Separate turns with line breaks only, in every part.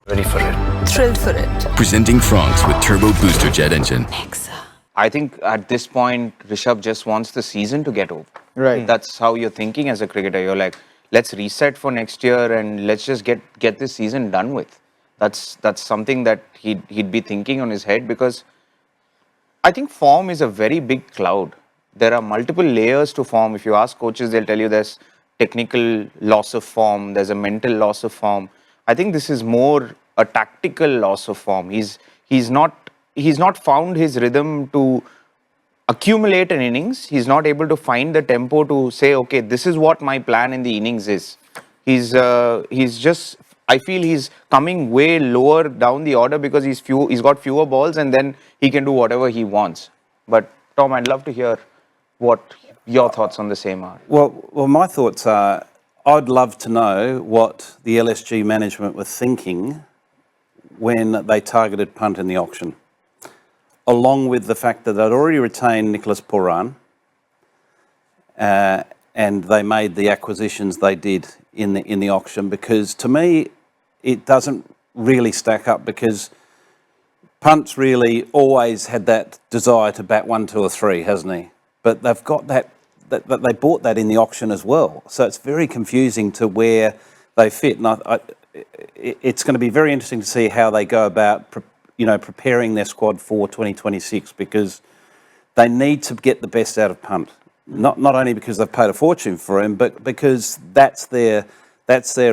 Ready for it.
Thrilled for it.
Presenting Franks with Turbo Booster Jet Engine.
I think at this point, Rishabh just wants the season to get over.
Right.
That's how you're thinking as a cricketer. You're like, let's reset for next year and let's just get this season done with. That's something that he'd be thinking on his head, because I think form is a very big cloud. There are multiple layers to form. If you ask coaches, they'll tell you there's technical loss of form, there's a mental loss of form. I think this is more a tactical loss of form. He's not found his rhythm to accumulate an innings. He's not able to find the tempo to say, okay, this is what my plan in the innings is. He's just, I feel he's coming way lower down the order because he's got fewer balls, and then he can do whatever he wants. But Tom, I'd love to hear what your thoughts on the same are.
Well, my thoughts are, I'd love to know what the LSG management were thinking when they targeted Pant in the auction, along with the fact that they'd already retained Nicholas Pooran, and they made the acquisitions they did in the auction. Because to me, it doesn't really stack up, because Pant's really always had that desire to bat 1, 2 or 3, hasn't he? But they've got that they bought that in the auction as well. So it's very confusing to where they fit. And it's going to be very interesting to see how they go about preparing their squad for 2026, because they need to get the best out of Pant. Not only because they've paid a fortune for him, but because that's their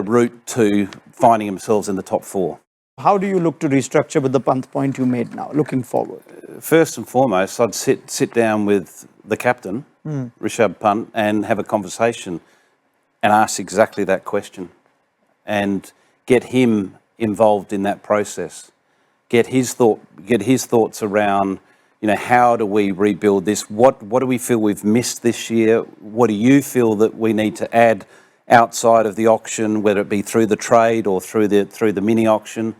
route to finding themselves in the top 4.
How do you look to restructure with the Pant point you made now, looking forward?
First and foremost, I'd sit down with the captain, Rishabh Pant, and have a conversation and ask exactly that question and get him involved in that process. Get his thoughts around, how do we rebuild this? What do we feel we've missed this year? What do you feel that we need to add outside of the auction, whether it be through the trade or through the mini auction,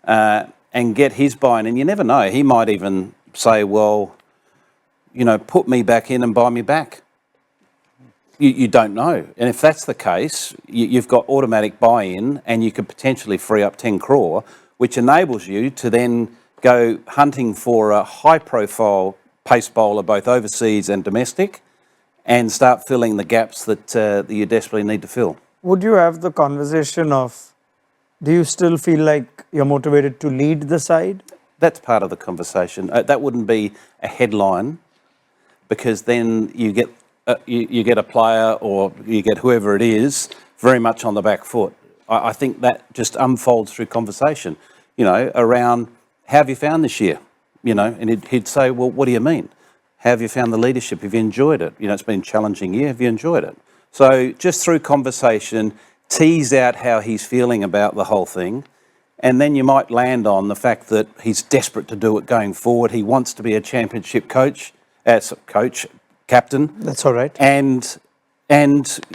and get his buy-in? And you never know, he might even say, well, put me back in and buy me back. You don't know. And if that's the case, you've got automatic buy-in, and you could potentially free up 10 crore, which enables you to then go hunting for a high-profile pace bowler, both overseas and domestic, and start filling the gaps that you desperately need to fill.
Would you have the conversation of, do you still feel like you're motivated to lead the side?
That's part of the conversation. That wouldn't be a headline, because then you get a player, or you get whoever it is, very much on the back foot. I think that just unfolds through conversation, around, how have you found this year? And he'd say, well, what do you mean? How have you found the leadership? Have you enjoyed it? It's been a challenging year. Have you enjoyed it? So just through conversation, tease out how he's feeling about the whole thing. And then you might land on the fact that he's desperate to do it going forward. He wants to be a championship captain.
That's all right.
And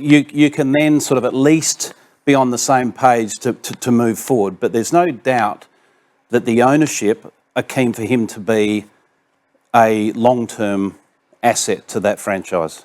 you can then sort of at least be on the same page to move forward. But there's no doubt that the ownership are keen for him to be a long-term asset to that franchise.